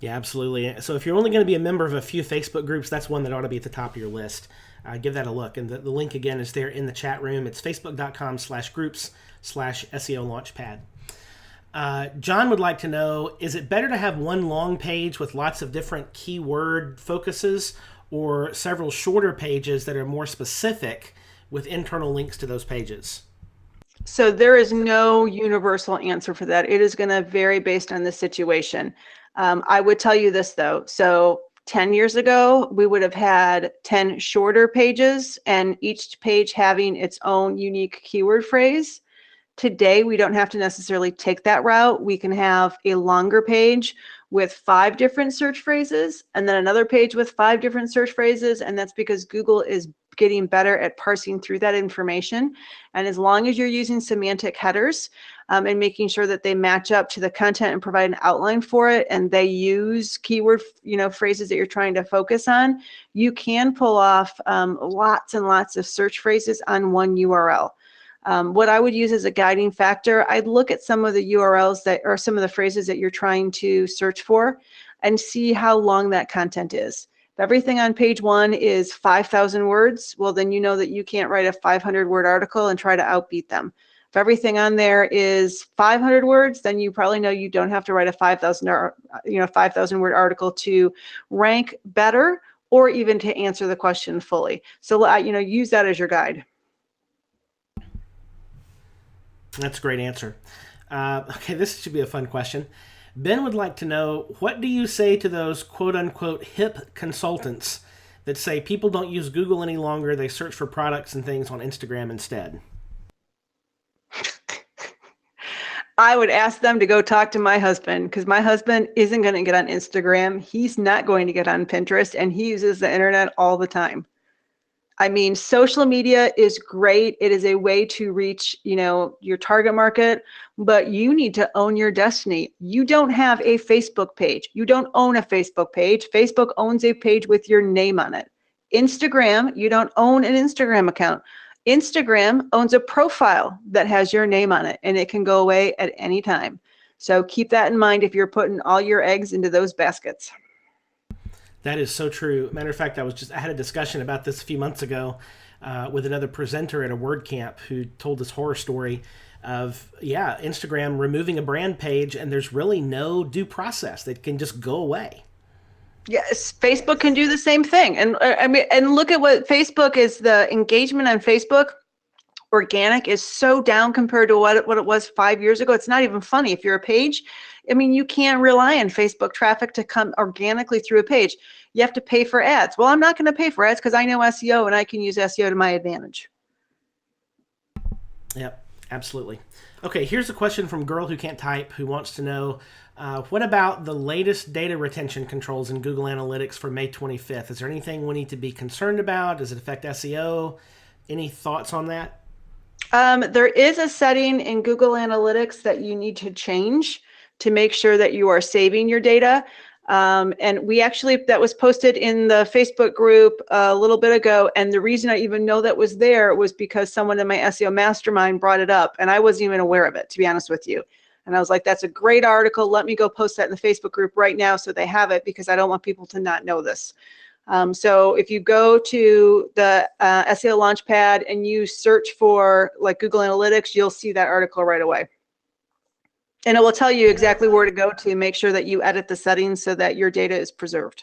Yeah, absolutely. So if you're only going to be a member of a few Facebook groups, that's one that ought to be at the top of your list. Give that a look. And the link again is there in the chat room. It's facebook.com/groups/SEO Launchpad. John would like to know, is it better to have one long page with lots of different keyword focuses, or several shorter pages that are more specific with internal links to those pages? So there is no universal answer for that. It is going to vary based on the situation. I would tell you this though. So 10 years ago, we would have had 10 shorter pages and each page having its own unique keyword phrase. Today, we don't have to necessarily take that route. We can have a longer page with 5 different search phrases, and then another page with 5 different search phrases. And that's because Google is getting better at parsing through that information. And as long as you're using semantic headers and making sure that they match up to the content and provide an outline for it, and they use keyword phrases that you're trying to focus on, you can pull off lots and lots of search phrases on one URL. What I would use as a guiding factor, I'd look at some of the URLs that are some of the phrases that you're trying to search for and see how long that content is. If everything on page 1 is 5,000 words, well, then you know that you can't write a 500-word article and try to outbeat them. If If everything on there is 500 words, then you probably know you don't have to write a 5,000 word article to rank better or even to answer the question fully. So, use that as your guide. That's a great answer. Okay, this should be a fun question. Ben would like to know, what do you say to those quote-unquote hip consultants that say people don't use Google any longer, they search for products and things on Instagram instead? I would ask them to go talk to my husband, because my husband isn't going to get on Instagram. He's not going to get on Pinterest, and he uses the internet all the time. I mean, social media is great. It is a way to reach, your target market, but you need to own your destiny. You don't have a Facebook page. You don't own a Facebook page. Facebook owns a page with your name on it. Instagram, you don't own an Instagram account. Instagram owns a profile that has your name on it, and it can go away at any time. So keep that in mind if you're putting all your eggs into those baskets. That is so true. Matter of fact, I had a discussion about this a few months ago with another presenter at a WordCamp who told this horror story of, Instagram removing a brand page, and there's really no due process. That can just go away. Yes, Facebook can do the same thing. And look at what Facebook is. The engagement on Facebook, organic, is so down compared to what it was 5 years ago. It's not even funny. If you're a page, you can't rely on Facebook traffic to come organically through a page. You have to pay for ads. Well, I'm not going to pay for ads because I know SEO and I can use SEO to my advantage. Yep, absolutely. Okay, here's a question from Girl Who Can't Type, who wants to know, what about the latest data retention controls in Google Analytics for May 25th? Is there anything we need to be concerned about? Does it affect SEO? Any thoughts on that? There is a setting in Google Analytics that you need to change to make sure that you are saving your data. And that was posted in the Facebook group a little bit ago. And the reason I even know that was there was because someone in my SEO mastermind brought it up, and I wasn't even aware of it, to be honest with you. And I was like, that's a great article. Let me go post that in the Facebook group right now so they have it, because I don't want people to not know this. So if you go to the SEO Launchpad and you search for Google Analytics, you'll see that article right away. And it will tell you exactly where to go to make sure that you edit the settings so that your data is preserved.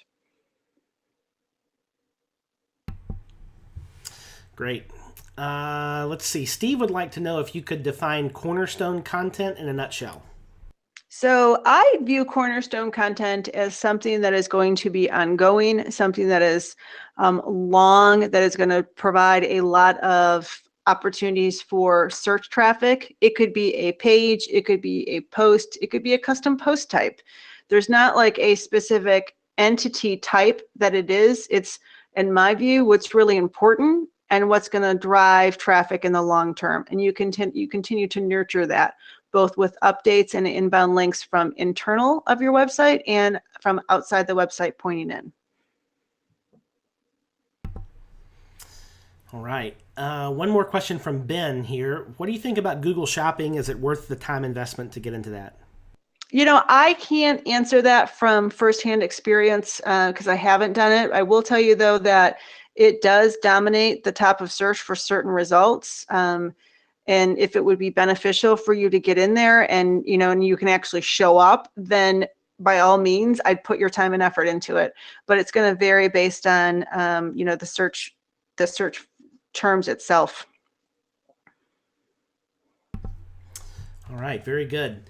Great. Let's see. Steve would like to know if you could define cornerstone content in a nutshell. So I view cornerstone content as something that is going to be ongoing, something that is long, that is going to provide a lot of opportunities for search traffic. It could be a page, it could be a post, it could be a custom post type. There's not a specific entity type that it is. It's, in my view, what's really important and what's going to drive traffic in the long term. And you continue to nurture that, both with updates and inbound links from internal of your website and from outside the website pointing in. All right. One more question from Ben here. What do you think about Google Shopping? Is it worth the time investment to get into that? I can't answer that from firsthand experience because I haven't done it. I will tell you, though, that it does dominate the top of search for certain results. And if it would be beneficial for you to get in there and, and you can actually show up, then by all means, I'd put your time and effort into it. But it's going to vary based on, the search terms itself. All right, very good.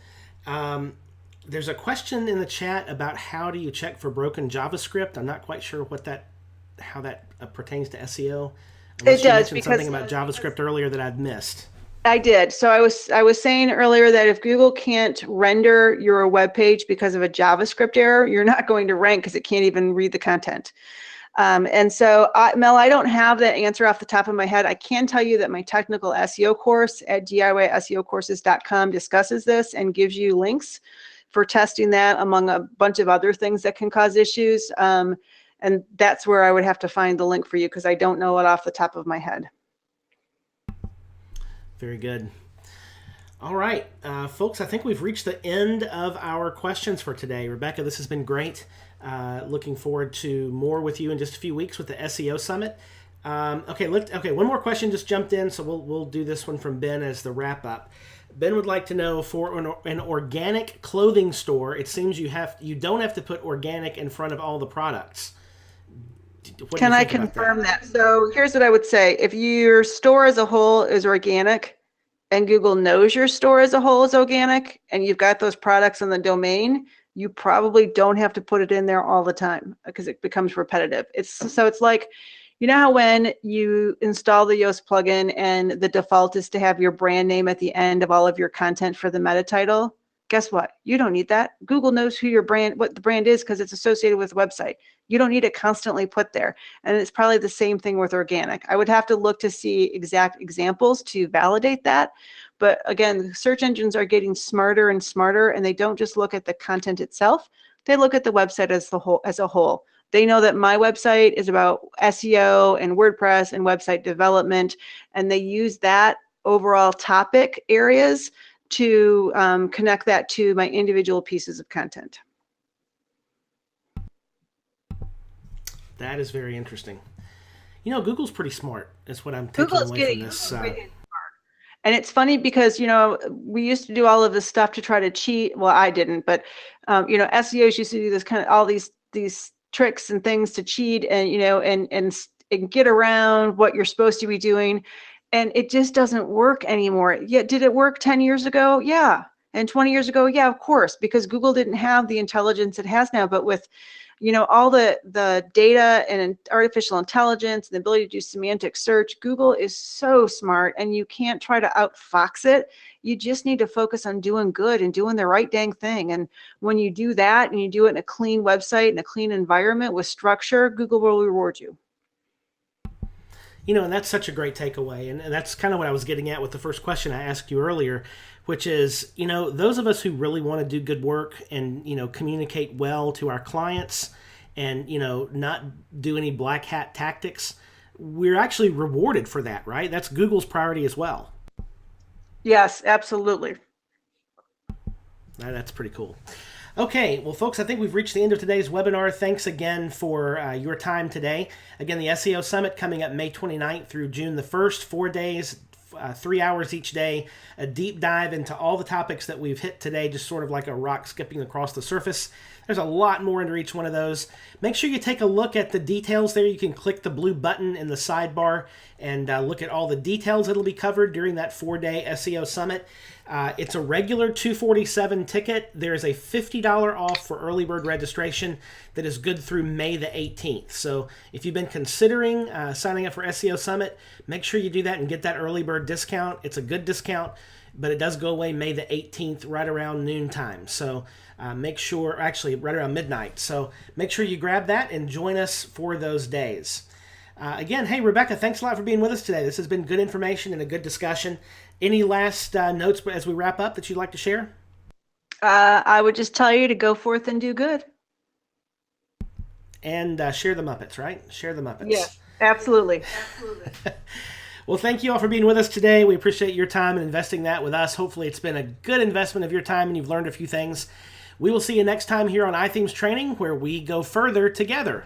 There's a question in the chat about how do you check for broken JavaScript. I'm not quite sure how that pertains to SEO. Unless it does, you mentioned because something about JavaScript earlier that I'd missed. I did. So I was saying earlier that if Google can't render your web page because of a JavaScript error, you're not going to rank because it can't even read the content. And so, Mel, I don't have that answer off the top of my head. I can tell you that my technical SEO course at DIYSEOcourses.com discusses this and gives you links for testing that, among a bunch of other things that can cause issues. And that's where I would have to find the link for you because I don't know it off the top of my head. Very good. All right, folks, I think we've reached the end of our questions for today. Rebecca, this has been great. Looking forward to more with you in just a few weeks with the SEO Summit. Okay, one more question just jumped in, so we'll do this one from Ben as the wrap up. Ben would like to know, for an organic clothing store, it seems you don't have to put organic in front of all the products. What do Can you I think about confirm that? that? So here's what I would say. If your store as a whole is organic and Google knows your store as a whole is organic and you've got those products on the domain, you probably don't have to put it in there all the time because it becomes repetitive. It's like, you know how when you install the Yoast plugin and the default is to have your brand name at the end of all of your content for the meta title? Guess what? You don't need that. Google knows who your brand, what the brand is, because it's associated with the website. You don't need it constantly put there. And it's probably the same thing with organic. I would have to look to see exact examples to validate that. But again, search engines are getting smarter and smarter, and they don't just look at the content itself. They look at the website as a whole. They know that my website is about SEO and WordPress and website development, and they use that overall topic areas to connect that to my individual pieces of content. That is very interesting. Google's pretty smart. Is what I'm taking Google is away from getting this. really, and it's funny because, we used to do all of this stuff to try to cheat. Well, I didn't, but, SEOs used to do this kind of all these tricks and things to cheat and, and get around what you're supposed to be doing. And it just doesn't work anymore. Yet, did it work 10 years ago? Yeah. And 20 years ago? Yeah, of course, because Google didn't have the intelligence it has now. But with, all the data and artificial intelligence and the ability to do semantic search, Google is so smart, and you can't try to outfox it. You just need to focus on doing good and doing the right dang thing. And when you do that and you do it in a clean website and a clean environment with structure, Google will reward you. And that's such a great takeaway. And that's kind of what I was getting at with the first question I asked you earlier, which is, those of us who really want to do good work and, communicate well to our clients and, not do any black hat tactics, we're actually rewarded for that, right? That's Google's priority as well. Yes, absolutely. That's pretty cool. Okay, well, folks, I think we've reached the end of today's webinar. Thanks again for your time today. Again, the SEO Summit coming up May 29th through June the 1st, 4 days, 3 hours each day, a deep dive into all the topics that we've hit today, just sort of like a rock skipping across the surface. There's a lot more under each one of those. Make sure you take a look at the details there. You can click the blue button in the sidebar and look at all the details that'll be covered during that 4-day SEO Summit. It's a regular $247 ticket. There's a $50 off for early bird registration that is good through May the 18th. So if you've been considering signing up for SEO Summit, make sure you do that and get that early bird discount. It's a good discount, but it does go away May the 18th right around noontime. So make sure, actually right around midnight. So make sure you grab that and join us for those days. Again, hey, Rebecca, thanks a lot for being with us today. This has been good information and a good discussion. Any last notes as we wrap up that you'd like to share? I would just tell you to go forth and do good. And share the Muppets, right? Share the Muppets. Yes, absolutely. Well, thank you all for being with us today. We appreciate your time and investing that with us. Hopefully it's been a good investment of your time and you've learned a few things. We will see you next time here on iThemes Training, where we go further together.